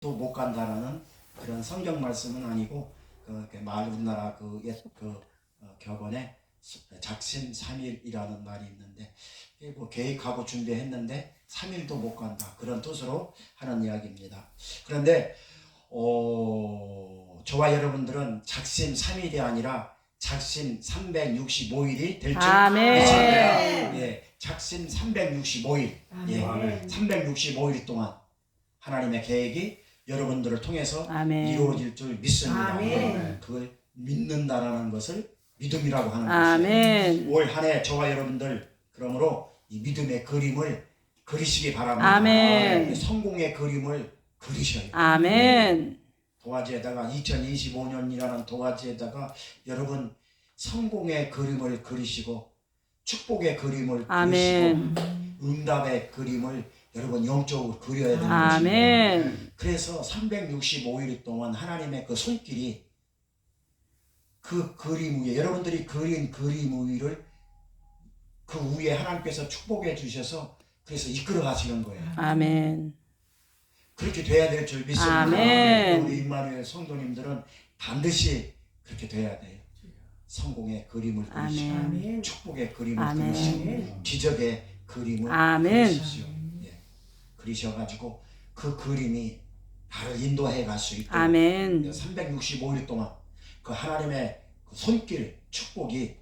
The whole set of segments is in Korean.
또 못 간다라는 그런 성경 말씀은 아니고 우리나라 격언에 작심삼일이라는 말이 있는데 뭐 계획하고 준비했는데 3일도 못 간다 그런 뜻으로 하는 이야기입니다. 그런데 저와 여러분들은 작심 3일이 아니라 작심 365일이 될 줄 믿습니다. 예, 작심 365일, 예, 365일 동안 하나님의 계획이 여러분들을 통해서 이루어질 줄 믿습니다. 그걸 믿는다라는 것을 믿음이라고 하는 것이에요. 올 한 해 저와 여러분들 그러므로 이 믿음의 그림을 그리시기 바랍니다. 성공의 그림을 그리셔요. 도화지에다가 2025년이라는 도화지에다가 여러분 성공의 그림을 그리시고 축복의 그림을 그리시고 응답의 그림을 여러분 영적으로 그려야 되는 것입니다. 그래서 365일 동안 하나님의 그 손길이 그 그림 위에 여러분들이 그린 그림 위를 그 위에 하나님께서 축복해 주셔서 그래서 이끌어 가시는 거예요. 그렇게 돼야 될 줄 믿습니다. 우리 임마누엘 성도님들은 반드시 그렇게 돼야 돼요. 성공의 그림을 그리시고 축복의 그림을 그리시고 기적의 그림을 그리십시오. 예. 그리셔가지고 그 그림이 나를 인도해 갈 수 있도록 365일 동안 그 하나님의 그 손길 축복이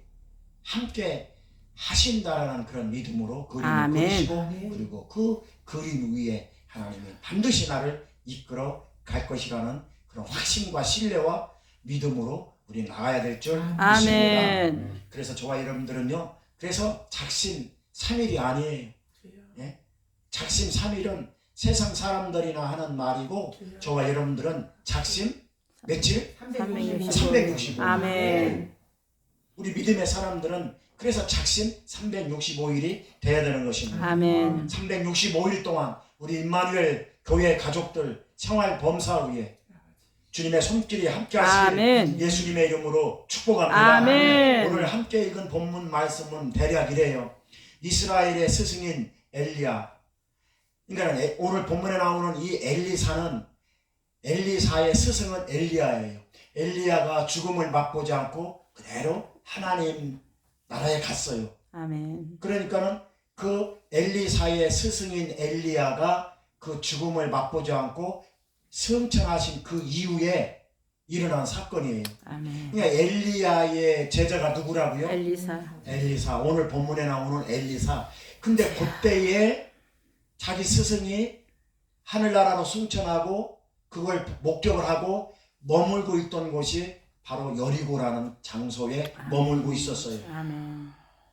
함께 하신다라는 그런 믿음으로 그림을 그리시고 그리고 그 그림 위에 하나님이 반드시 나를 이끌어 갈 것이라는 그런 확신과 신뢰와 믿음으로 우리 나가야 될 줄 믿습니다. 그래서 저와 여러분들은요, 그래서 작심 3일이 아니에요. 예? 작심 3일은 세상 사람들이나 하는 말이고 저와 여러분들은 작심 며칠? 365일. 우리 믿음의 사람들은 그래서 작심 365일이 돼야 되는 것입니다. 365일 동안 우리 임마누엘 교회 가족들 생활 범사 위에 주님의 손길이 함께 하시길 예수님의 이름으로 축복합니다. 오늘 함께 읽은 본문 말씀은 대략 이래요. 이스라엘의 스승인 엘리야, 그러니까 오늘 본문에 나오는 이 엘리사는 엘리사의 스승은 엘리야예요. 엘리야가 죽음을 맛보지 않고 그대로 하나님 나라에 갔어요. 그러니까는 그 엘리사의 스승인 엘리야가 그 죽음을 맛보지 않고 승천하신 그 이후에 일어난 사건이에요. 그러니까 엘리야의 제자가 누구라고요? 엘리사. 오늘 본문에 나오는 엘리사. 근데 그때에 자기 스승이 하늘나라로 승천하고 그걸 목격을 하고 머물고 있던 곳이 바로 여리고라는 장소에 머물고 있었어요.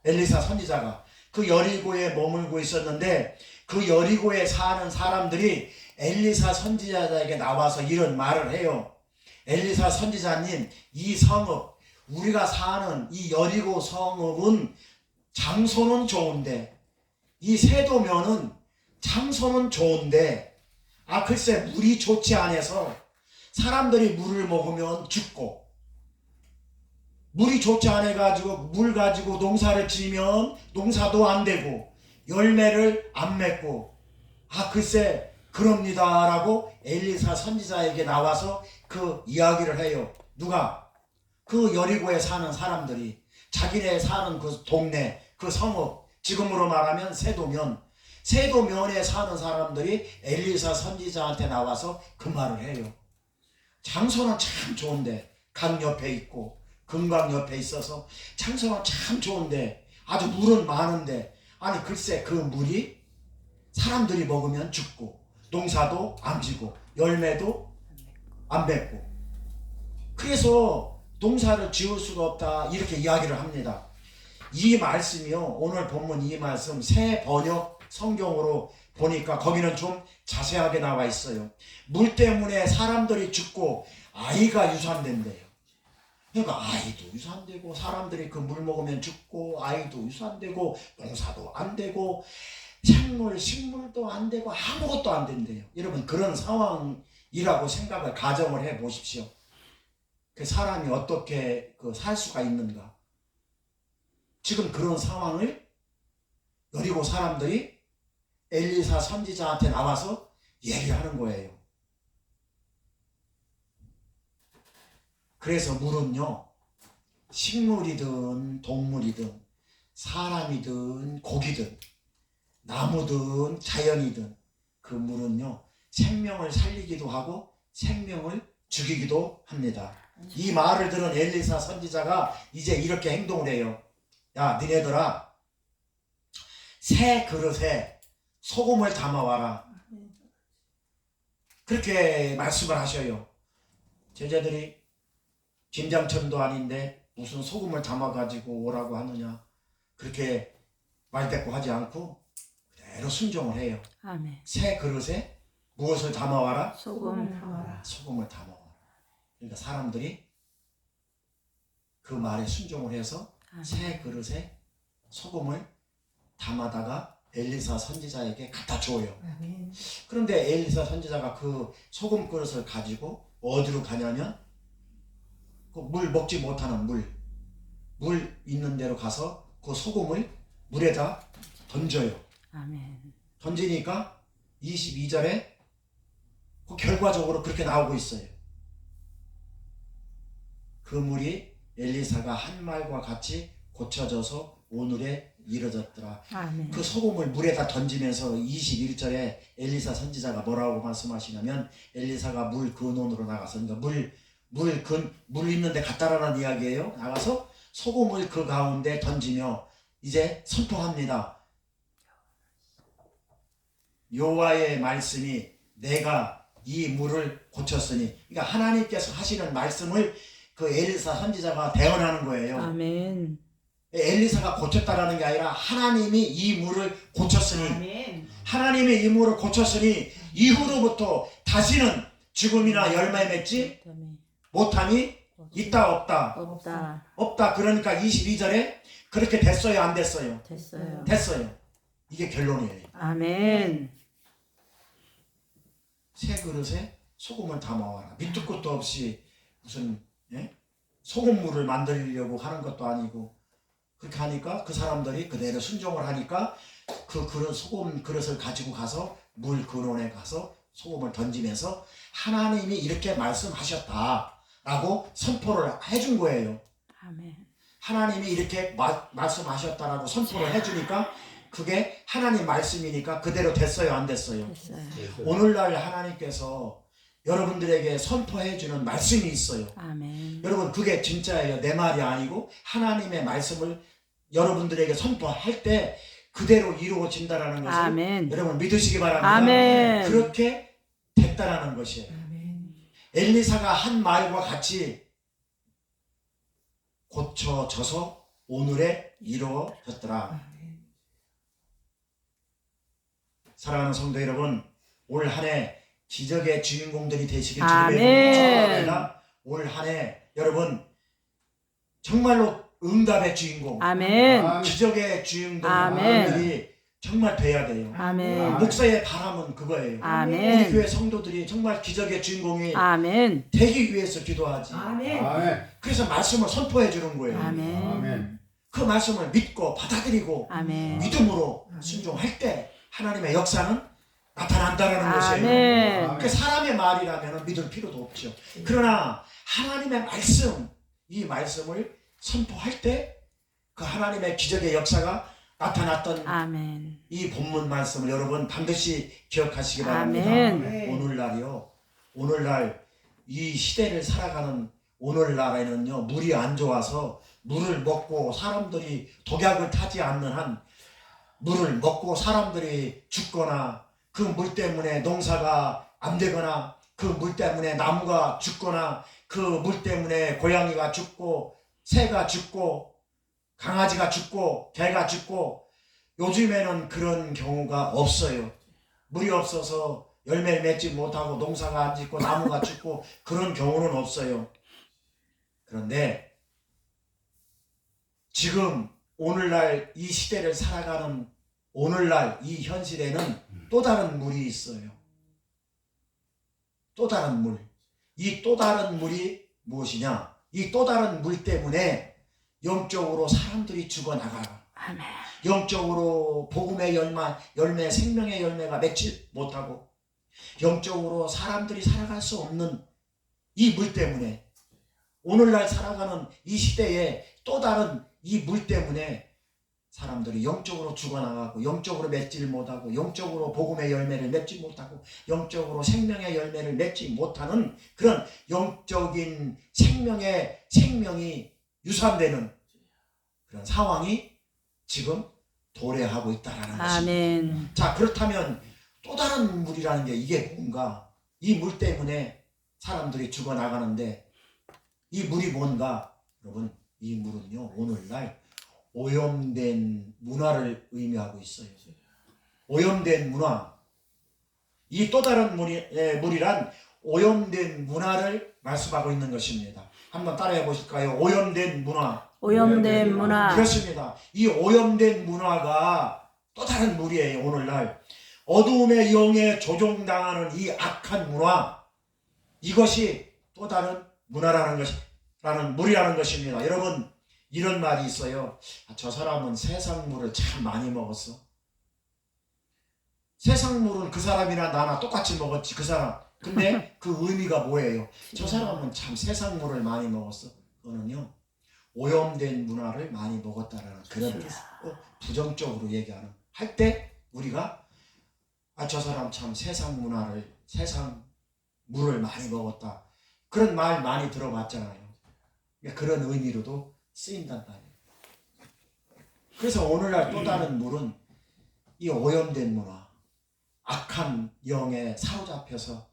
엘리사 선지자가 그 여리고에 머물고 있었는데 그 여리고에 사는 사람들이 엘리사 선지자에게 나와서 이런 말을 해요. 엘리사 선지자님, 이 성읍, 우리가 사는 이 여리고 성읍은 장소는 좋은데 이 세도면은 장소는 좋은데 글쎄 물이 좋지 않아서 사람들이 물을 먹으면 죽고 물이 좋지 않아가지고 물 가지고 농사를 지으면 농사도 안 되고 열매를 안 맺고 글쎄 그럽니다 라고 엘리사 선지자에게 나와서 그 이야기를 해요. 누가? 그 여리고에 사는 사람들이 자기네 사는 그 동네 그 성읍, 지금으로 말하면 세도면에 사는 사람들이 엘리사 선지자한테 나와서 그 말을 해요. 장소는 참 좋은데 강 옆에 있고 금강 옆에 있어서 장소는 참 좋은데 아주 물은 많은데 글쎄 그 물이 사람들이 먹으면 죽고 농사도 안 지고 열매도 안 맺고 그래서 농사를 지을 수가 없다 이렇게 이야기를 합니다. 이 말씀이요, 오늘 본문 이 말씀 새 번역 성경으로 보니까 거기는 좀 자세하게 나와 있어요. 물 때문에 사람들이 죽고 아이가 유산된대요. 그러니까 아이도 유산되고 사람들이 그 물 먹으면 죽고 아이도 유산되고 농사도 안 되고 식물도 안 되고 아무것도 안 된대요. 여러분 그런 상황이라고 생각을 가정을 해 보십시오. 그 사람이 어떻게 살 수가 있는가. 지금 그런 상황을 여리고 사람들이 엘리사 선지자한테 나와서 얘기를 하는 거예요. 그래서 물은요, 식물이든 동물이든 사람이든 고기든 나무든 자연이든 그 물은요, 생명을 살리기도 하고 생명을 죽이기도 합니다. 이 말을 들은 엘리사 선지자가 이제 이렇게 행동을 해요. 야, 니네들아, 새 그릇에 소금을 담아와라. 그렇게 말씀을 하셔요. 제자들이 김장철도 아닌데 무슨 소금을 담아가지고 오라고 하느냐, 그렇게 말대꾸 하지 않고 그대로 순종을 해요. 아멘. 새 그릇에 무엇을 담아와라? 소금. 소금을 담아와라. 그러니까 사람들이 그 말에 순종을 해서 새 그릇에 소금을 담아다가 엘리사 선지자에게 갖다 줘요. 그런데 엘리사 선지자가 그 소금 그릇을 가지고 어디로 가냐면 그 물 먹지 못하는 물 있는 데로 가서 그 소금을 물에다 던져요. 아멘. 던지니까 22절에 그 결과적으로 그렇게 나오고 있어요. 그 물이 엘리사가 한 말과 같이 고쳐져서 오늘에 이뤄졌더라. 아멘. 그 소금을 물에다 던지면서 21절에 엘리사 선지자가 뭐라고 말씀하시냐면, 엘리사가 물 근원으로 나가서, 그러니까 물 있는 데 갔다라는 이야기예요. 나가서 소금을 그 가운데 던지며 이제 선포합니다. 여호와의 말씀이 내가 이 물을 고쳤으니, 그러니까 하나님께서 하시는 말씀을 그 엘리사 선지자가 대언하는 거예요. 아멘. 엘리사가 고쳤다라는 게 아니라 하나님이 이 물을 고쳤으니, 아멘. 하나님이 이 물을 고쳤으니 이후로부터 다시는 죽음이나 열매 맺지 못함이 있다 없다? 없다. 그러니까 22절에 그렇게 됐어요, 안 됐어요? 됐어요. 이게 결론이에요. 아멘. 새 그릇에 소금을 담아와라. 밑도 끝도 없이 무슨 소금물을 만들려고 하는 것도 아니고, 그렇게 하니까 그 사람들이 그대로 순종을 하니까 그 소금 그릇을 가지고 가서 물 근원에 가서 소금을 던지면서 하나님이 이렇게 말씀하셨다라고 선포를 해준 거예요. 아멘. 하나님이 이렇게 말씀하셨다라고 선포를 해주니까 그게 하나님 말씀이니까 그대로 됐어요, 안 됐어요? 오늘날 하나님께서 여러분들에게 선포해주는 말씀이 있어요. 아멘. 여러분, 그게 진짜예요. 내 말이 아니고 하나님의 말씀을 여러분들에게 선포할 때 그대로 이루어진다라는 것을 아멘. 여러분 믿으시기 바랍니다. 아멘. 그렇게 됐다라는 것이에요. 아멘. 엘리사가 한 말과 같이 고쳐져서 오늘에 이루어졌더라. 사랑하는 성도 여러분, 올 한 해 기적의 주인공들이 되시길 주님의 축원합니다. 올 한 해 여러분 정말로 응답의 주인공, 아멘. 기적의 주인공들이 정말 돼야 돼요. 아멘. 목사의 바람은 그거예요. 아멘. 우리 교회 성도들이 정말 기적의 주인공이 아멘. 되기 위해서 기도하지. 아멘. 그래서 말씀을 선포해 주는 거예요. 아멘. 그 말씀을 믿고 받아들이고 아멘. 믿음으로 순종할 때 하나님의 역사는 나타난다라는 것이에요. 아멘. 그 사람의 말이라면 믿을 필요도 없죠. 그러나 하나님의 말씀, 이 말씀을 선포할 때 그 하나님의 기적의 역사가 나타났던 아멘. 이 본문 말씀을 여러분 반드시 기억하시기 바랍니다. 아멘. 오늘날 이 시대를 살아가는 오늘날에는요, 물이 안 좋아서 물을 먹고 사람들이 독약을 타지 않는 한 물을 먹고 사람들이 죽거나 그 물 때문에 농사가 안 되거나 그 물 때문에 나무가 죽거나 그 물 때문에 고양이가 죽고 새가 죽고 강아지가 죽고 개가 죽고, 요즘에는 그런 경우가 없어요. 물이 없어서 열매를 맺지 못하고 농사가 안 짓고 나무가 죽고 그런 경우는 없어요. 그런데 지금 오늘날 이 시대를 살아가는 오늘날 이 현실에는 또 다른 물이 있어요. 또 다른 물. 이 또 다른 물이 무엇이냐? 이 또 다른 물 때문에 영적으로 사람들이 죽어나가요. 아멘. 영적으로 복음의 열매, 생명의 열매가 맺지 못하고 영적으로 사람들이 살아갈 수 없는 이 물 때문에 오늘날 살아가는 이 시대에 또 다른 이 물 때문에 사람들이 영적으로 죽어나가고 영적으로 맺지를 못하고 영적으로 복음의 열매를 맺지 못하고 영적으로 생명의 열매를 맺지 못하는 그런 영적인 생명이 유산되는 그런 상황이 지금 도래하고 있다라는 것입니다. 아멘. 자, 그렇다면 또 다른 물이라는 게 이게 뭔가? 이 물 때문에 사람들이 죽어나가는데 이 물이 뭔가? 여러분, 이 물은요 오늘날 오염된 문화를 의미하고 있어요. 오염된 문화. 이 또 다른 물이란 오염된 문화를 말씀하고 있는 것입니다. 한번 따라해 보실까요? 오염된 문화. 오염된 문화. 그렇습니다. 이 오염된 문화가 또 다른 물이에요. 오늘날 어두움의 영에 조종당하는 이 악한 문화, 이것이 또 다른 문화라는 물이라는 것입니다. 여러분, 이런 말이 있어요. 저 사람은 세상 물을 참 많이 먹었어. 세상 물은 그 사람이나 나나 똑같이 먹었지, 그 사람. 근데 그 의미가 뭐예요? 저 사람은 참 세상 물을 많이 먹었어. 그거는요 오염된 문화를 많이 먹었다라는 그런 부정적으로 얘기하는 할 때 우리가 저 사람 참 세상 물을 많이 먹었다, 그런 말 많이 들어봤잖아요. 그런 의미로도 쓰인단 말이에요. 그래서 오늘날 또 다른 물은 이 오염된 문화, 악한 영에 사로잡혀서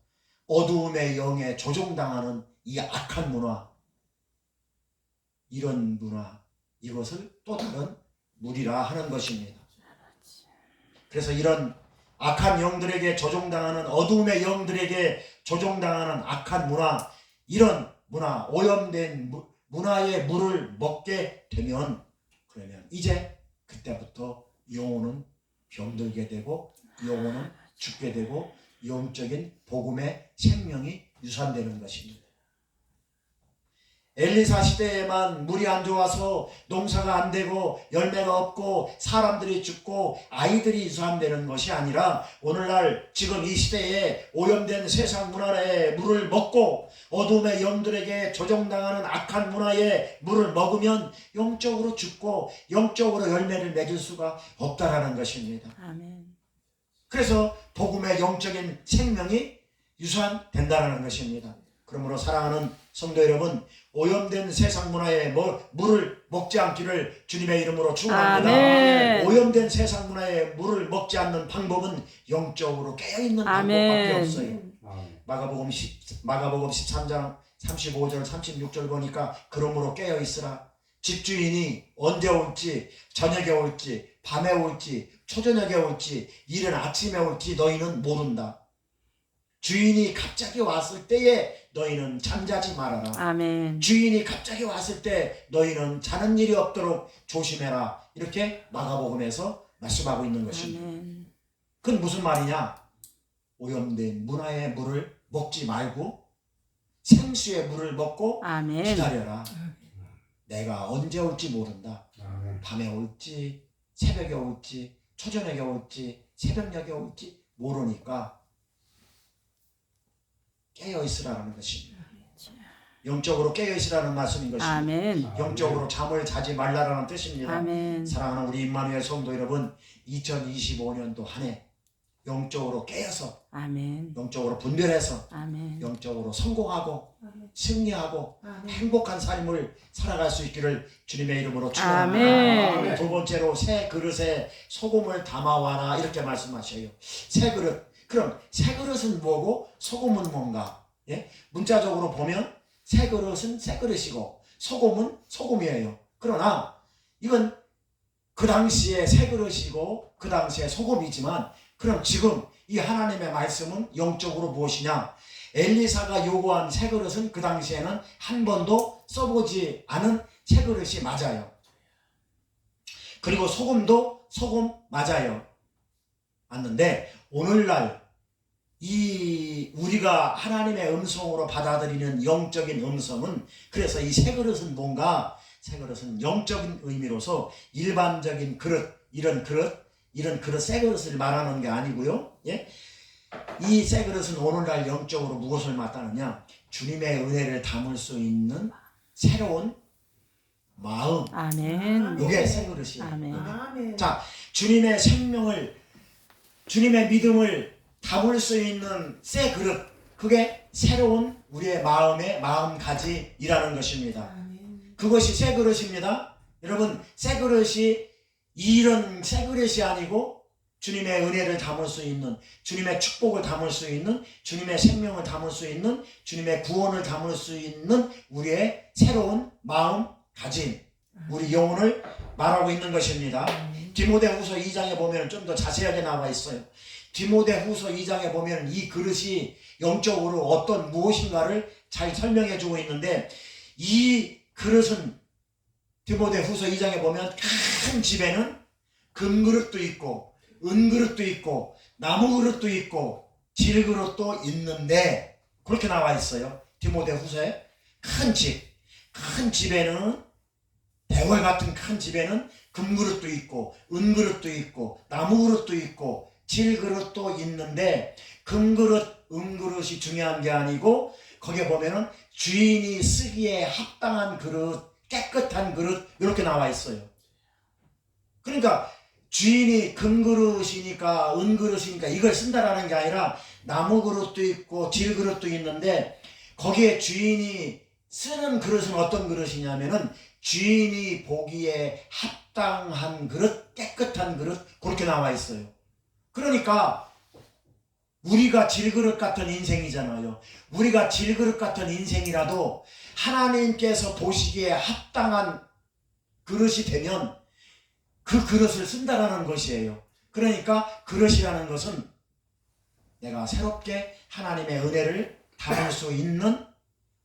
어두움의 영에 조종당하는 이 악한 문화, 이런 문화, 이것을 또 다른 물이라 하는 것입니다. 그래서 이런 악한 영들에게 조종당하는, 어두움의 영들에게 조종당하는 악한 문화, 이런 문화, 오염된 문화의 물을 먹게 되면, 그러면 이제 그때부터 영혼은 병들게 되고 영혼은 죽게 되고 영적인 복음의 생명이 유산되는 것입니다. 엘리사 시대에만 물이 안 좋아서 농사가 안 되고 열매가 없고 사람들이 죽고 아이들이 유산되는 것이 아니라, 오늘날 지금 이 시대에 오염된 세상 문화의 물을 먹고 어둠의 영들에게 조종당하는 악한 문화의 물을 먹으면 영적으로 죽고 영적으로 열매를 맺을 수가 없다라는 것입니다. 아멘. 그래서 복음의 영적인 생명이 유산된다는 것입니다. 그러므로 사랑하는 성도 여러분, 오염된 세상 문화의 물을 먹지 않기를 주님의 이름으로 축원합니다. 아멘. 오염된 세상 문화의 물을 먹지 않는 방법은 영적으로 깨어있는 아멘. 방법밖에 없어요. 마가복음 13장 35절 36절 보니까 그러므로 깨어있으라. 집주인이 언제 올지, 저녁에 올지, 밤에 올지, 초저녁에 올지, 이른 아침에 올지 너희는 모른다. 주인이 갑자기 왔을 때에 너희는 잠자지 말아라. 아멘. 주인이 갑자기 왔을 때 너희는 자는 일이 없도록 조심해라. 이렇게 마가복음에서 말씀하고 있는 것입니다. 아멘. 그건 무슨 말이냐? 오염된 문화의 물을 먹지 말고 생수의 물을 먹고 아멘. 기다려라. 내가 언제 올지 모른다. 밤에 올지, 새벽에 올지, 초저녁에 올지, 새벽녘에 올지 모르니까 깨어있으라는 것입니다. 영적으로 깨어있으라는 말씀인 것입니다. 아멘. 영적으로 잠을 자지 말라라는 뜻입니다. 아멘. 사랑하는 우리 임마누엘 성도 여러분, 2025년도 한 해 영적으로 깨어서, 아멘. 영적으로 분별해서, 아멘. 영적으로 성공하고 승리하고 행복한 삶을 살아갈 수 있기를 주님의 이름으로 축원합니다. 아멘. 두 번째로 새 그릇에 소금을 담아와라, 이렇게 말씀하셔요. 새 그릇. 그럼 새 그릇은 뭐고 소금은 뭔가? 예? 문자적으로 보면 새 그릇은 새 그릇이고 소금은 소금이에요. 그러나 이건 그 당시에 새 그릇이고 그 당시에 소금이지만, 그럼 지금 이 하나님의 말씀은 영적으로 무엇이냐? 엘리사가 요구한 새 그릇은 그 당시에는 한 번도 써보지 않은 새 그릇이 맞아요. 그리고 소금도 소금 맞아요. 맞는데 오늘날 이 우리가 하나님의 음성으로 받아들이는 영적인 음성은, 그래서 이 새 그릇은 뭔가? 새 그릇은 영적인 의미로서 일반적인 그릇, 이런 그릇 새 그릇을 말하는 게 아니고요. 예? 이 새 그릇은 오늘날 영적으로 무엇을 말하느냐? 주님의 은혜를 담을 수 있는 새로운 마음. 아멘. 요게 새 그릇이에요. 아멘. 아멘. 자, 주님의 생명을, 주님의 믿음을 담을 수 있는 새 그릇, 그게 새로운 우리의 마음의 마음가짐이라는 것입니다. 아멘. 그것이 새 그릇입니다. 여러분, 새 그릇이 이런 새 그릇이 아니고 주님의 은혜를 담을 수 있는, 주님의 축복을 담을 수 있는, 주님의 생명을 담을 수 있는, 주님의 구원을 담을 수 있는 우리의 새로운 마음가짐, 우리 영혼을 말하고 있는 것입니다. 디모데후서 2장에 보면 좀 더 자세하게 나와 있어요. 디모데후서 2장에 보면 이 그릇이 영적으로 어떤 무엇인가를 잘 설명해 주고 있는데, 이 그릇은 디모데후서 2장에 보면 큰 집에는 금그릇도 있고 은그릇도 있고 나무그릇도 있고 질그릇도 있는데, 그렇게 나와 있어요. 디모데후서에 큰 집에는, 대궐 같은 큰 집에는 금그릇도 있고 은그릇도 있고 나무그릇도 있고 질그릇도 있는데, 금그릇 은그릇이 중요한 게 아니고 거기에 보면은 주인이 쓰기에 합당한 그릇, 깨끗한 그릇, 이렇게 나와 있어요. 그러니까 주인이 금그릇이니까 은그릇이니까 이걸 쓴다라는 게 아니라 나무그릇도 있고 질그릇도 있는데, 거기에 주인이 쓰는 그릇은 어떤 그릇이냐면은 주인이 보기에 합당한 그릇, 깨끗한 그릇, 그렇게 나와 있어요. 그러니까 우리가 질그릇 같은 인생이잖아요. 우리가 질그릇 같은 인생이라도 하나님께서 보시기에 합당한 그릇이 되면 그 그릇을 쓴다라는 것이에요. 그러니까 그릇이라는 것은 내가 새롭게 하나님의 은혜를 담을 수 있는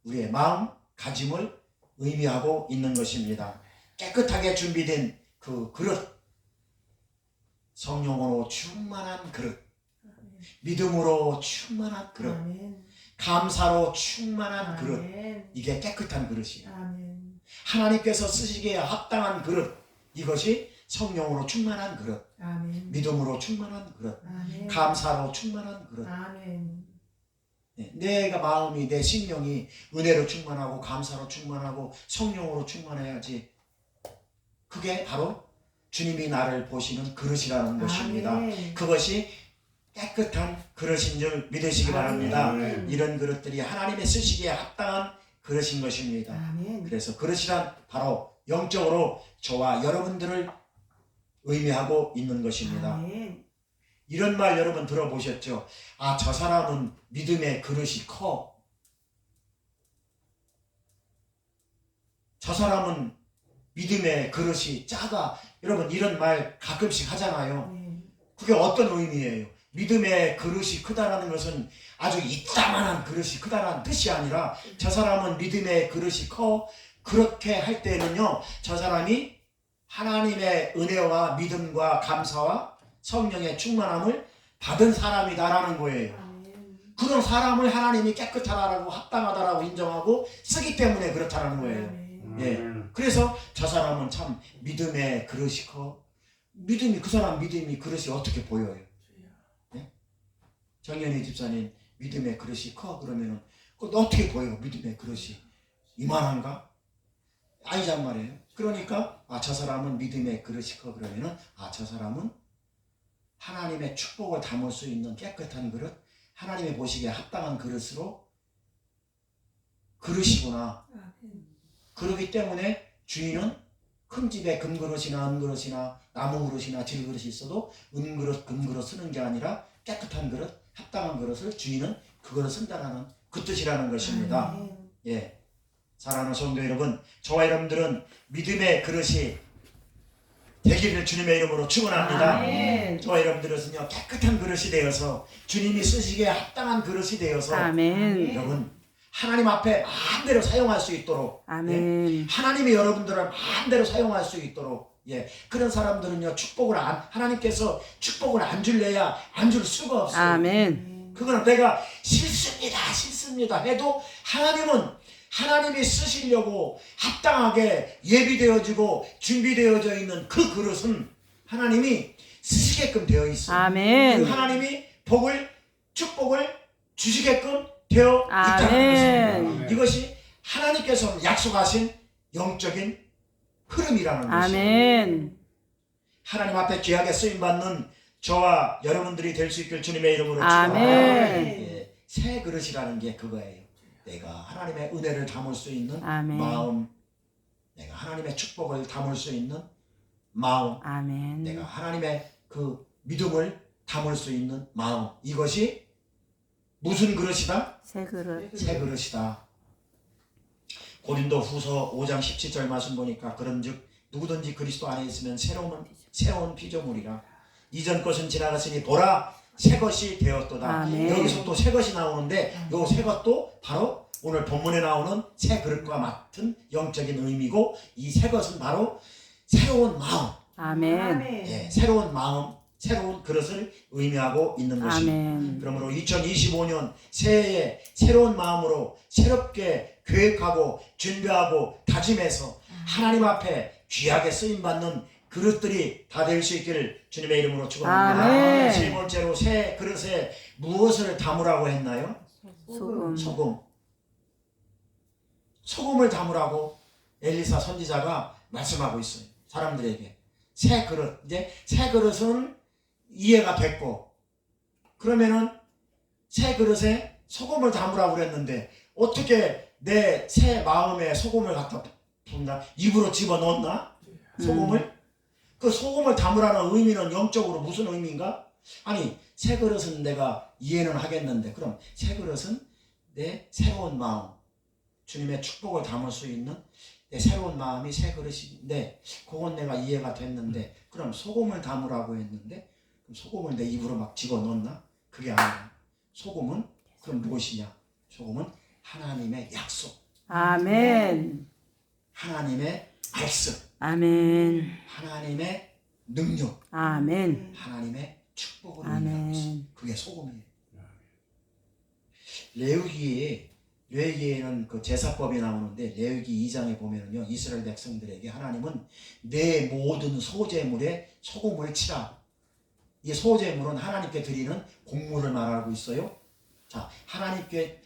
우리의 마음가짐을 의미하고 있는 것입니다. 깨끗하게 준비된 그 그릇, 성령으로 충만한 그릇, 믿음으로 충만한 그릇, 아멘. 감사로 충만한 그릇, 아멘. 이게 깨끗한 그릇이에요. 아멘. 하나님께서 쓰시기에 합당한 그릇, 이것이 성령으로 충만한 그릇, 아멘. 믿음으로 충만한 그릇, 아멘. 감사로 충만한 그릇. 아멘. 내가 마음이, 내 심령이 은혜로 충만하고 감사로 충만하고 성령으로 충만해야지. 그게 바로 주님이 나를 보시는 그릇이라는 것입니다. 아멘. 그것이 깨끗한 그릇인 줄 믿으시기 바랍니다. 아멘. 이런 그릇들이 하나님의 쓰시기에 합당한 그릇인 것입니다. 아멘. 그래서 그릇이란 바로 영적으로 저와 여러분들을 의미하고 있는 것입니다. 아멘. 이런 말 여러분 들어보셨죠? 아, 저 사람은 믿음의 그릇이 커. 저 사람은 믿음의 그릇이 작아. 여러분 이런 말 가끔씩 하잖아요. 그게 어떤 의미예요? 믿음의 그릇이 크다라는 것은 아주 이따만한 그릇이 크다라는 뜻이 아니라, 저 사람은 믿음의 그릇이 커. 그렇게 할 때는요, 저 사람이 하나님의 은혜와 믿음과 감사와 성령의 충만함을 받은 사람이다라는 거예요. 아멘. 그런 사람을 하나님이 깨끗하다라고 합당하다라고 인정하고 쓰기 때문에 그렇다는 거예요. 아멘. 예. 그래서 저 사람은 참 믿음의 그릇이 커. 믿음이, 그 사람 믿음이 그릇이 어떻게 보여요? 예? 정연희 집사님 믿음의 그릇이 커 그러면은 그거 어떻게 보여? 믿음의 그릇이 이만한가? 아니란 말이에요. 그러니까 아, 저 사람은 믿음의 그릇이 커 그러면은 아, 저 사람은 하나님의 축복을 담을 수 있는 깨끗한 그릇, 하나님이 보시기에 합당한 그릇으로 그릇이구나. 아멘. 그러기 때문에 주인은 큰 집에 금그릇이나 은그릇이나 나무그릇이나 질그릇이 있어도 은그릇, 금그릇 쓰는 게 아니라 깨끗한 그릇, 합당한 그릇을 주인은 그거를 쓴다라는 그 뜻이라는 것입니다. 아멘. 예, 사랑하는 성도 여러분, 저와 여러분들은 믿음의 그릇이 되기를 주님의 이름으로 축원합니다. 아멘. 저와 여러분들은요, 깨끗한 그릇이 되어서 주님이 쓰시기에 합당한 그릇이 되어서 아멘. 여러분 하나님 앞에 마음대로 사용할 수 있도록, 예, 아멘. 하나님이 여러분들을 마음대로 사용할 수 있도록, 예, 그런 사람들은요, 하나님께서 축복을 안 줄래야 안 줄 수가 없어요. 아멘. 그거는 내가 싫습니다 해도 하나님이 쓰시려고 합당하게 예비되어지고 준비되어져 있는 그 그릇은 하나님이 쓰시게끔 되어 있어요. 아멘. 그 하나님이 축복을 주시게끔 되어 있다는 아멘. 것입니다. 이것이 하나님 하나님께서 약속하신 영적인 흐름이라는 것이에요. 아멘. 하나님 앞에 귀하게 쓰임받는 저와 여러분들이 될 수 있길 주님의 이름으로 아멘. 축원합니다. 예, 새 그릇이라는 게 그거예요. 내가 하나님의 은혜를 담을 수 있는 아멘. 마음, 내가 하나님의 축복을 담을 수 있는 마음, 아멘. 내가 하나님의 그 믿음을 담을 수 있는 마음, 이것이 무슨 그릇이다? 새 그릇. 새 그릇이다. 고린도 후서 5장 17절 말씀 보니까 그런즉 누구든지 그리스도 안에 있으면 새로운 피조물이라. 이전 것은 지나갔으니 보라 새 것이 되었도다. 아멘. 여기서 또 새 것이 나오는데 요 새 것도 바로 오늘 본문에 나오는 새 그릇과 같은 영적인 의미고, 이 새 것은 바로 새로운 마음, 아멘. 예, 새로운 마음, 새로운 그릇을 의미하고 있는 것입니다. 아멘. 그러므로 2025년 새해에 새로운 마음으로 새롭게 계획하고 준비하고 다짐해서 하나님 앞에 귀하게 쓰임받는 그릇들이 다 될 수 있기를 주님의 이름으로 축원합니다. 아멘. 세 번째로 새 그릇에 무엇을 담으라고 했나요? 소금. 소금을 담으라고 엘리사 선지자가 말씀하고 있어요. 사람들에게 새 그릇, 이제 새 그릇은 이해가 됐고, 그러면은 새 그릇에 소금을 담으라고 그랬는데 어떻게 내 새 마음에 소금을 갖다 붓나? 입으로 집어넣나? 소금을? 그 소금을 담으라는 의미는 영적으로 무슨 의미인가? 아니, 새 그릇은 내가 이해는 하겠는데, 그럼 새 그릇은 내 새로운 마음, 주님의 축복을 담을 수 있는 내 새로운 마음이 새 그릇인데, 그건 내가 이해가 됐는데, 그럼 소금을 담으라고 했는데, 그럼 소금을 내 입으로 막 집어넣나? 그게 아니야. 소금은 그럼 무엇이냐? 소금은 하나님의 약속, 아멘. 하나님의 말씀, 아멘. 하나님의 능력, 아멘. 하나님의 축복을 의미하고 있어요. 아멘. 그게 소금이에요. 레위기에는 그 제사법이 나오는데, 레위기 2장에 보면은요, 이스라엘 백성들에게 하나님은 내 모든 소제물에 소금을 치라. 이 소제물은 하나님께 드리는 곡물을 말하고 있어요. 자, 하나님께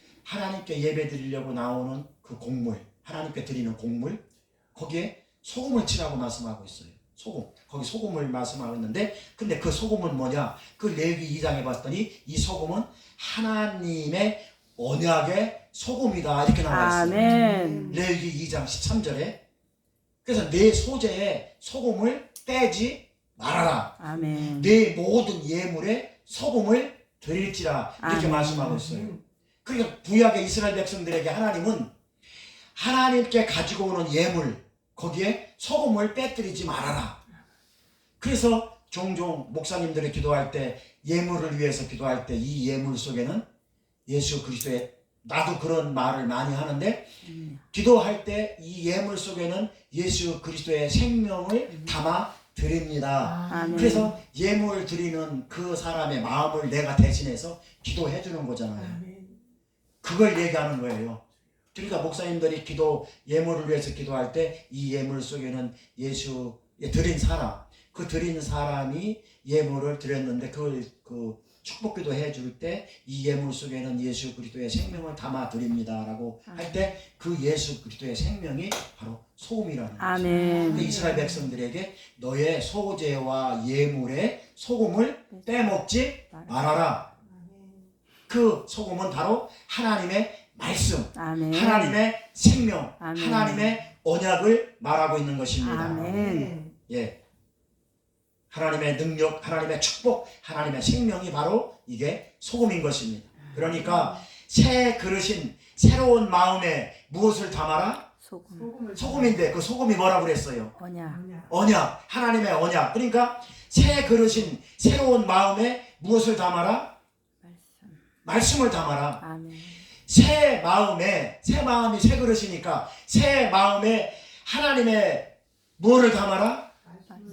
예배 드리려고 나오는 그 곡물, 하나님께 드리는 곡물, 거기에 소금을 치라고 말씀하고 있어요. 소금, 거기 소금을 말씀하고 있는데, 근데 그 소금은 뭐냐? 그 레위기 2장에 봤더니 이 소금은 하나님의 언약의 소금이다, 이렇게 나와 있어요. 아멘. 레위기 2장 13절에. 그래서 내 소재에 소금을 빼지 말아라. 아멘. 내 모든 예물에 소금을 드릴지라, 이렇게 아멘. 말씀하고 있어요. 그러니까 구약의 이스라엘 백성들에게 하나님은 하나님께 가지고 오는 예물, 거기에 소금을 빼뜨리지 말아라. 그래서 종종 목사님들이 기도할 때, 예물을 위해서 기도할 때, 이 예물 속에는 예수 그리스도의, 나도 그런 말을 많이 하는데, 기도할 때 이 예물 속에는 예수 그리스도의 생명을 담아 드립니다. 아멘. 그래서 예물 드리는 그 사람의 마음을 내가 대신해서 기도해 주는 거잖아요. 그걸 얘기하는 거예요. 그러니까 목사님들이 예물을 위해서 기도할 때 이 예물 속에는 예수 드린 사람, 그 드린 사람이 예물을 드렸는데 그걸 축복기도 해줄 때 이 예물 속에는 예수 그리스도의 생명을 담아 드립니다라고 할 때 그 예수 그리스도의 생명이 바로 소금이라는 거죠. 아멘. 이스라엘 백성들에게 너의 소제와 예물에 소금을 빼먹지 말아라. 그 소금은 바로 하나님의 말씀, 아멘. 하나님의 생명, 아멘. 하나님의 언약을 말하고 있는 것입니다. 아멘. 예, 하나님의 능력, 하나님의 축복, 하나님의 생명이 바로 이게 소금인 것입니다. 그러니까 새 그릇인 새로운 마음에 무엇을 담아라? 소금. 소금인데 그 소금이 뭐라고 그랬어요? 언약. 언약, 하나님의 언약. 그러니까 새 그릇인 새로운 마음에 무엇을 담아라? 말씀을 담아라. 아멘. 새 마음이 새 그릇이니까 새 마음에 하나님의 뭐를 담아라?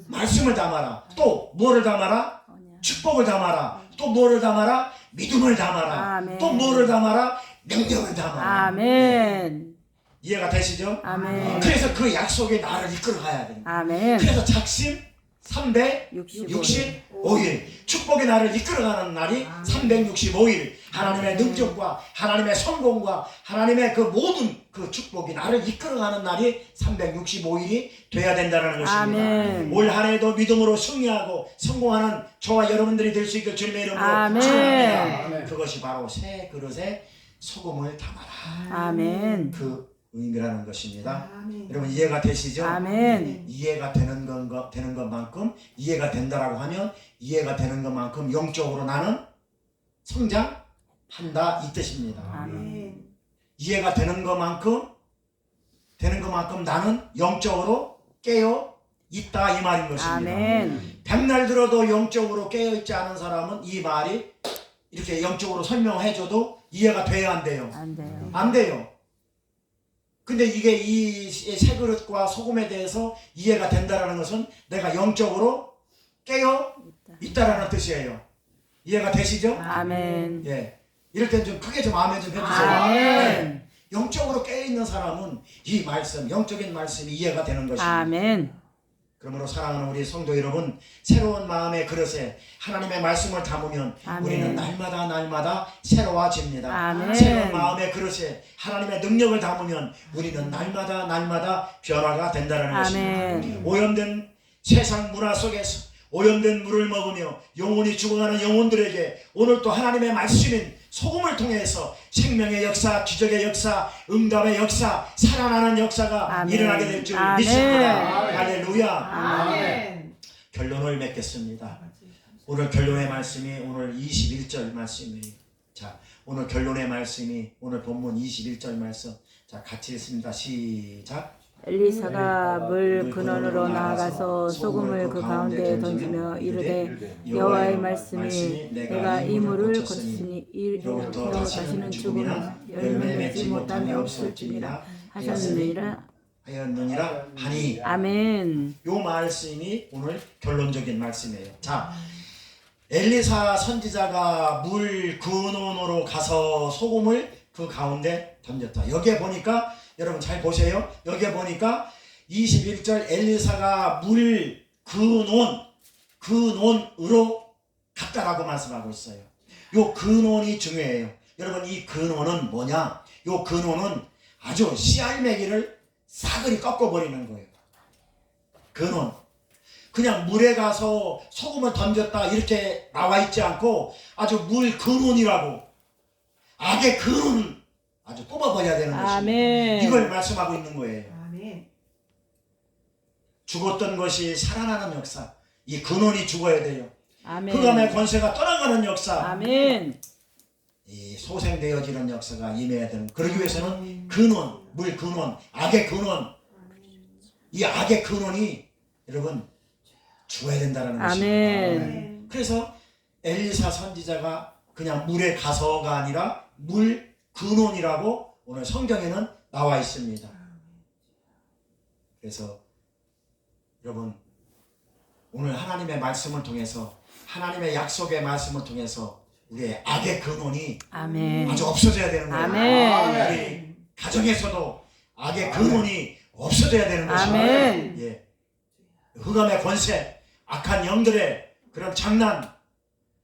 말씀을 담아라. 또 뭐를 담아라? 언약. 축복을 담아라. 또 뭐를 담아라? 믿음을 담아라. 아멘. 또 뭐를 담아라? 능력을 담아라. 아멘. 이해가 되시죠? 아멘. 그래서 그 약속이 나를 이끌어 가야 됩니다. 아멘. 그래서 작심 365일 축복의 날을 이끌어가는 날이 365일 하나님의 능력과 하나님의 성공과 하나님의 그 모든 그 축복이 나를 이끌어가는 날이 365일이 돼야 된다는 것입니다. 아멘. 올 한 해도 믿음으로 승리하고 성공하는 저와 여러분들이 될 수 있길 주님의 이름으로 아멘. 축원합니다. 그것이 바로 새 그릇에 소금을 담아라. 아멘. 그 의미라는 것입니다. 아멘. 여러분 이해가 되시죠? 아멘. 이해가 되는 것만큼 이해가 된다라고 하면 이해가 되는 것만큼 영적으로 나는 성장한다 이 뜻입니다. 아멘. 이해가 되는 것만큼 나는 영적으로 깨어 있다 이 말인 것입니다. 아멘. 백날 들어도 영적으로 깨어 있지 않은 사람은 이 말이 이렇게 영적으로 설명해줘도 이해가 돼야 안 돼요. 안 돼요. 안 돼요. 근데 이게 이 새 그릇과 소금에 대해서 이해가 된다라는 것은 내가 영적으로 깨어 있다라는 뜻이에요. 이해가 되시죠? 아멘. 예. 이럴 땐 좀 크게 좀 아멘 좀 해주세요. 아멘. 네. 영적으로 깨어 있는 사람은 이 말씀, 영적인 말씀이 이해가 되는 것입니다. 아멘. 그러므로 사랑하는 우리 성도 여러분, 새로운 마음의 그릇에 하나님의 말씀을 담으면 아멘. 우리는 날마다 새로워집니다. 아멘. 새로운 마음의 그릇에 하나님의 능력을 담으면 우리는 날마다 변화가 된다는 것입니다. 아멘. 오염된 세상 문화 속에서 오염된 물을 먹으며 영혼이 죽어가는 영혼들에게 오늘 또 하나님의 말씀인 소금을 통해서 생명의 역사, 기적의 역사, 응답의 역사, 살아나는 역사가 아멘. 일어나게 될 줄 아멘. 믿습니다. 할렐루야. 아멘. 결론을 맺겠습니다. 오늘 결론의 말씀이 오늘 21절 말씀이에요. 자, 오늘 결론의 말씀이 오늘 본문 21절 말씀. 자, 같이 읽습니다. 시작. 엘리사가 물 근원으로 나아가서 소금을 그 가운데 던지며 이르되 여호와의 말씀이 내가 이 물을 고쳤으니 이로부터 다시는 죽으나 열매 맺지 못함이 없을지니라 하셨느니라. 하였느니라 하니. 아멘. 요 말씀이 오늘 결론적인 말씀이에요. 자, 엘리사 선지자가 물 근원으로 가서 소금을 그 가운데 던졌다. 여기에 보니까 여러분 잘 보세요. 여기에 보니까 21절 엘리사가 물 근원으로 갔다라고 말씀하고 있어요. 요 근원이 중요해요. 여러분 이 근원은 뭐냐? 요 근원은 아주 씨알매기를 싸그리 꺾어버리는 거예요. 근원. 그냥 물에 가서 소금을 던졌다 이렇게 나와 있지 않고 아주 물 근원이라고 악의 근원을 아주 뽑아버려야 되는 것입니다. 아멘. 이걸 말씀하고 있는 거예요. 아멘. 죽었던 것이 살아나는 역사. 이 근원이 죽어야 돼요. 아멘. 흑암의 권세가 떠나가는 역사. 아멘. 이 소생되어지는 역사가 임해야 되는. 그러기 위해서는 근원, 물 근원, 악의 근원. 이 악의 근원이 여러분 죽어야 된다는 것입니다. 아멘. 그래서 엘리사 선지자가 그냥 물에 가서가 아니라 물 근원이라고 오늘 성경에는 나와 있습니다. 그래서 여러분 오늘 하나님의 말씀을 통해서 하나님의 약속의 말씀을 통해서 우리의 악의 근원이 아멘. 아주 없어져야 되는 거예요. 아멘. 우리 가정에서도 악의 근원이 없어져야 되는 것입니다. 아멘. 예. 흑암의 권세, 악한 영들의 그런 장난,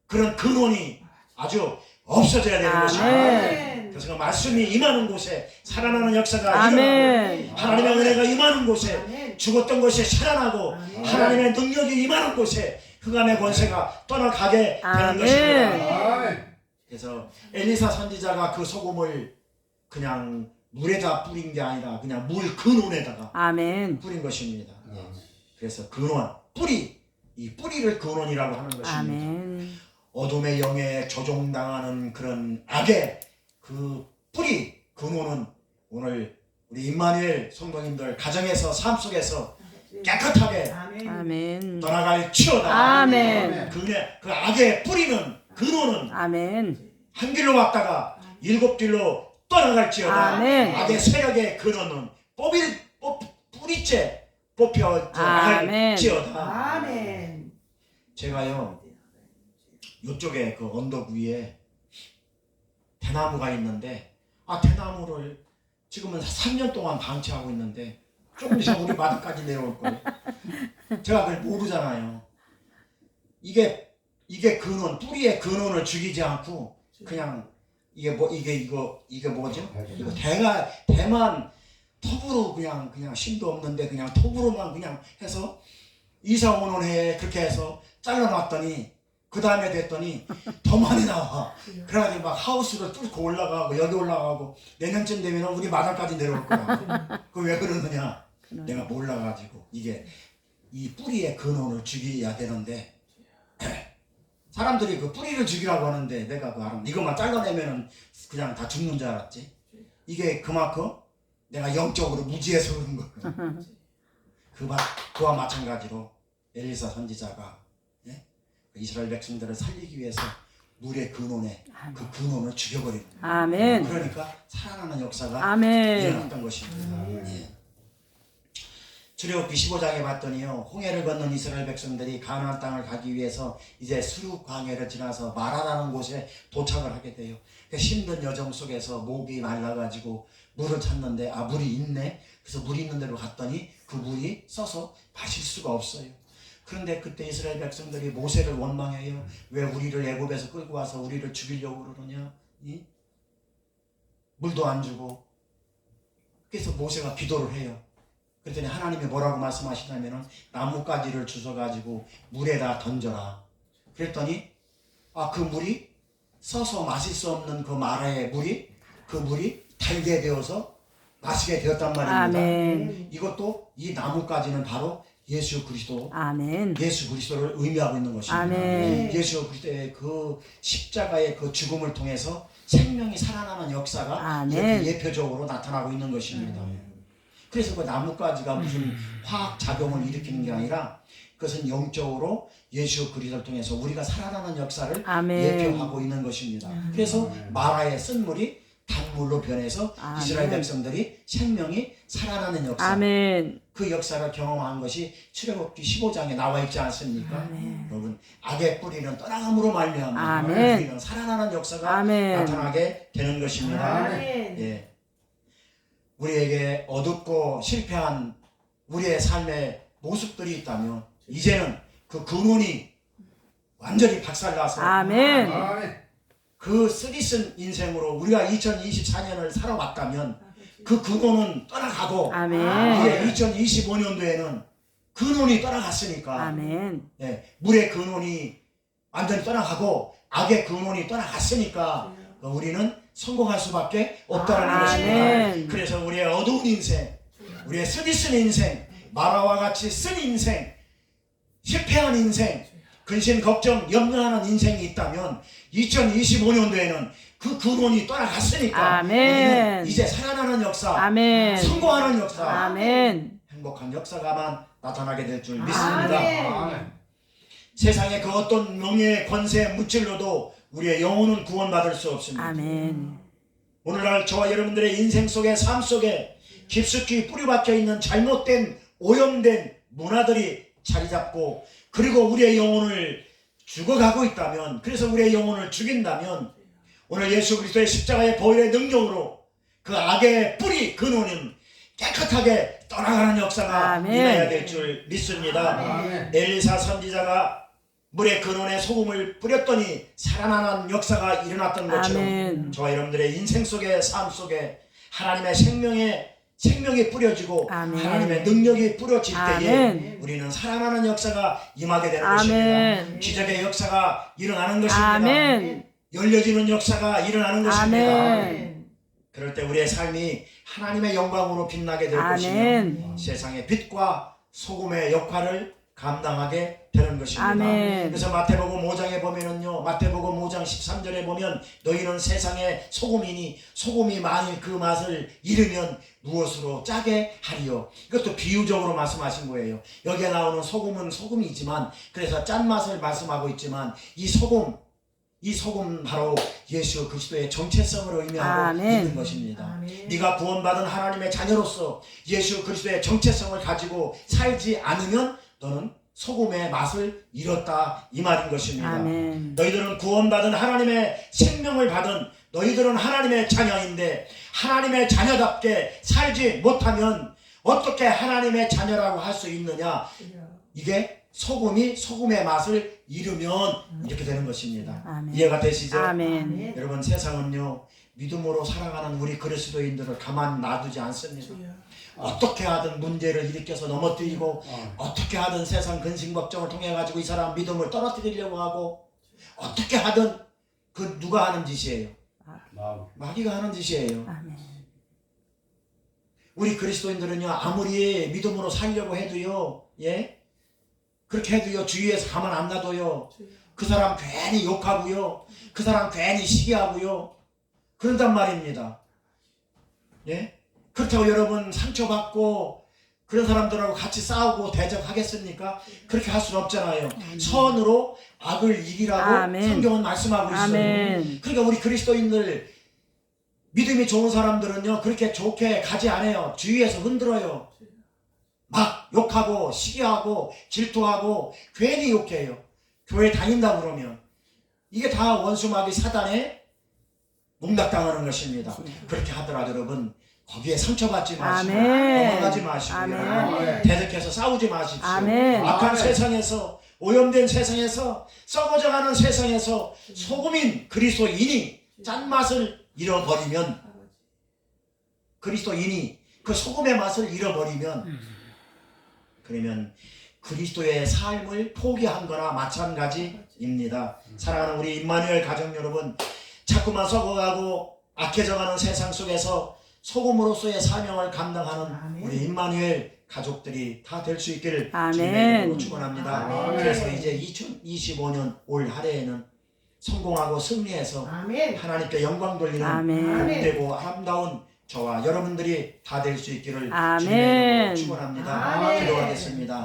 그런 근원이 아주 없어져야 되는 것입니다. 아멘. 그래서 그 말씀이 임하는 곳에 살아나는 역사가 아멘. 일어나고 하나님의 은혜가 임하는 곳에 아멘. 죽었던 것이 살아나고 아멘. 하나님의 능력이 임하는 곳에 흑암의 권세가 떠나가게 되는 아멘. 것입니다. 그래서 엘리사 선지자가 그 소금을 그냥 물에다 뿌린 게 아니라 그냥 물 근원에다가 아멘. 뿌린 것입니다. 그래서 근원, 뿌리, 이 뿌리를 근원이라고 하는 것입니다. 아멘. 어둠의 영에 조종당하는 그런 악의 그 뿌리, 근원은 오늘 우리 임마누엘 성도님들 가정에서 삶 속에서 깨끗하게 아멘. 떠나갈 치어다. 아멘. 그 악의 뿌리는 근원은 아멘. 한 길로 왔다가 일곱 길로 떠나갈지어다. 아멘. 악의 세력의 근원은 뿌리째 뽑혀 아멘. 나갈지어다. 아멘. 제가요 이쪽에 그 언덕 위에 대나무가 있는데 대나무를 지금은 3년 동안 방치하고 있는데 조금 있으면 우리 마당까지 내려올 거예요. 제가 그걸 모르잖아요. 이게 근원, 뿌리의 근원을 죽이지 않고 그냥 이게 뭐죠? 이거 대만 톱으로 그냥 심도 없는데 그냥 톱으로만 그냥 해서 이사 오는 해에 그렇게 해서 잘라놨더니 그 다음에 됐더니 더 많이 나와. 그래가지고 막 하우스를 뚫고 올라가고 여기 올라가고 내년쯤 되면 우리 마당까지 내려올 거야. 그 왜 그러느냐? 내가 몰라가지고 이게 이 뿌리의 근원을 죽여야 되는데 사람들이 그 뿌리를 죽이라고 하는데 내가 그 알아. 이것만 잘라내면은 그냥 다 죽는 줄 알았지. 이게 그만큼 내가 영적으로 무지해서 그런 거야. 그와 마찬가지로 엘리사 선지자가 이스라엘 백성들을 살리기 위해서 물의 근원에 그 근원을 죽여버리는 거예요. 아멘. 그러니까 살아나는 역사가 아멘. 일어났던 것입니다. 예. 출애굽기 15장에 봤더니요, 홍해를 건넌 이스라엘 백성들이 가나안 땅을 가기 위해서 이제 수르 광야를 지나서 마라라는 곳에 도착을 하게 돼요. 힘든 여정 속에서 목이 말라가지고 물을 찾는데 물이 있네. 그래서 물이 있는 데로 갔더니 그 물이 써서 마실 수가 없어요. 그런데 그때 이스라엘 백성들이 모세를 원망해요. 왜 우리를 애굽에서 끌고 와서 우리를 죽이려고 그러느냐? 물도 안 주고. 그래서 모세가 기도를 해요. 그랬더니 하나님이 뭐라고 말씀하시냐면은 나뭇가지를 주워가지고 물에다 던져라. 그랬더니 그 물이 써서 마실 수 없는 그 마라의 물이 달게 되어서 마시게 되었단 말입니다. 아멘. 이것도 이 나뭇가지는 바로 예수 그리스도, 아멘. 예수 그리스도를 의미하고 있는 것입니다. 아멘. 예수 그리스도의 그 십자가의 그 죽음을 통해서 생명이 살아나는 역사가 아멘. 이렇게 예표적으로 나타나고 있는 것입니다. 그래서 그 나뭇가지가 무슨 화학 작용을 일으키는 게 아니라 그것은 영적으로 예수 그리스도를 통해서 우리가 살아나는 역사를 아멘. 예표하고 있는 것입니다. 그래서 마라의 쓴물이 단물로 변해서 아멘. 이스라엘 백성들이 생명이 살아나는 역사, 아멘. 그 역사를 경험한 것이 출애굽기 15장에 나와 있지 않습니까? 아멘. 여러분, 악의 뿌리는 떠나감으로 말미암아 아멘. 우리는 살아나는 역사가 아멘. 나타나게 되는 것입니다. 아멘. 예. 우리에게 어둡고 실패한 우리의 삶의 모습들이 있다면 이제는 그 근원이 완전히 박살나서 아멘. 그 쓰리쓴 인생으로 우리가 2024년을 살아왔다면 그 근원은 떠나가고 아멘. 이제 2025년도에는 근원이 떠나갔으니까 아멘. 물의 근원이 완전히 떠나가고 악의 근원이 떠나갔으니까 우리는 성공할 수밖에 없다는 것입니다. 그래서 우리의 어두운 인생, 우리의 쓰디쓴 인생, 마라와 같이 쓴 인생, 실패한 인생, 근심, 걱정, 염려하는 인생이 있다면 2025년도에는 그 근원이 떠나갔으니까 아멘. 이제 살아나는 역사, 아멘. 성공하는 역사, 아멘. 행복한 역사가만 나타나게 될 줄 믿습니다. 아멘. 세상의 그 어떤 명예, 권세, 물질로도 우리의 영혼은 구원받을 수 없습니다. 아멘. 오늘날 저와 여러분들의 인생 속에, 삶 속에 깊숙이 뿌리박혀 있는 잘못된, 오염된 문화들이 자리 잡고 그리고 우리의 영혼을 죽어가고 있다면, 그래서 우리의 영혼을 죽인다면 오늘 예수 그리스도의 십자가의 보혈의 능력으로 그 악의 뿌리, 근원은 깨끗하게 떠나가는 역사가 아멘. 일어나야 될 줄 믿습니다. 아멘. 엘리사 선지자가 물의 근원에 소금을 뿌렸더니 살아나는 역사가 일어났던 것처럼 아멘. 저와 여러분들의 인생 속에, 삶 속에 하나님의 생명이 뿌려지고 아멘. 하나님의 능력이 뿌려질 때에 아멘. 우리는 살아나는 역사가 임하게 되는 아멘. 것입니다. 기적의 역사가 일어나는 것입니다. 아멘. 열려지는 역사가 일어나는 것입니다. 아멘. 그럴 때 우리의 삶이 하나님의 영광으로 빛나게 될 것이며 아멘. 세상의 빛과 소금의 역할을 감당하게 되는 것입니다. 아멘. 그래서 마태복음 5장에 보면은요, 마태복음 5장 13절에 보면 너희는 세상의 소금이니 소금이 만일 그 맛을 잃으면 무엇으로 짜게 하리요. 이것도 비유적으로 말씀하신 거예요. 여기에 나오는 소금은 소금이지만, 그래서 짠맛을 말씀하고 있지만 이 소금 바로 예수 그리스도의 정체성을 의미하고 아멘. 있는 것입니다. 아멘. 네가 구원받은 하나님의 자녀로서 예수 그리스도의 정체성을 가지고 살지 않으면 너는 소금의 맛을 잃었다, 이 말인 것입니다. 아멘. 너희들은 구원받은 하나님의 생명을 받은 너희들은 하나님의 자녀인데 하나님의 자녀답게 살지 못하면 어떻게 하나님의 자녀라고 할 수 있느냐? 이게 소금의 맛을 잃으면 이렇게 되는 것입니다. 아멘. 이해가 되시죠? 아멘. 여러분 세상은요 믿음으로 살아가는 우리 그리스도인들을 가만 놔두지 않습니다. 어떻게 하든 문제를 일으켜서 넘어뜨리고 어떻게 하든 세상 근심 걱정을 통해 가지고 이 사람 믿음을 떨어뜨리려고 하고 어떻게 하든 그 누가 하는 짓이에요? 마귀가 하는 짓이에요. 아멘. 우리 그리스도인들은요 아무리 믿음으로 살려고 해도요 그렇게 해도요 주위에서 가만 안 놔둬요. 그 사람 괜히 욕하고요 그 사람 괜히 시기하고요 그런단 말입니다. 그렇다고 여러분 상처받고 그런 사람들하고 같이 싸우고 대적하겠습니까? 그렇게 할 수는 없잖아요. 선으로 악을 이기라고 아멘. 성경은 말씀하고 있어요. 아멘. 그러니까 우리 그리스도인들 믿음이 좋은 사람들은요 그렇게 좋게 가지 않아요. 주위에서 흔들어요. 막 욕하고 시기하고 질투하고 괜히 욕해요. 교회 다닌다 그러면 이게 다 원수 마귀 사단의 농락당하는 것입니다. 그렇게 하더라도 여러분 거기에 상처받지 마시고 아멘. 넘어가지 마시고요. 아멘. 대적해서 싸우지 마십시오. 아멘. 악한 세상에서 오염된 세상에서 썩어져가는 세상에서 소금인 그리스도인이 짠맛을 잃어버리면 그리스도인이 그 소금의 맛을 잃어버리면 그러면 그리스도의 삶을 포기한 거나 마찬가지입니다. 사랑하는 우리 임마누엘 가정 여러분 자꾸만 썩어가고 악해져가는 세상 속에서 소금으로서의 사명을 감당하는 우리 임마누엘 가족들이 다 될 수 있기를 주님의 이름으로 축원합니다. 그래서 이제 2025년 올 한해에는 성공하고 승리해서 하나님께 영광 돌리는 복되고 아름다운 저와 여러분들이 다 될 수 있기를 주님의 이름으로 축원합니다. 기도하겠습니다.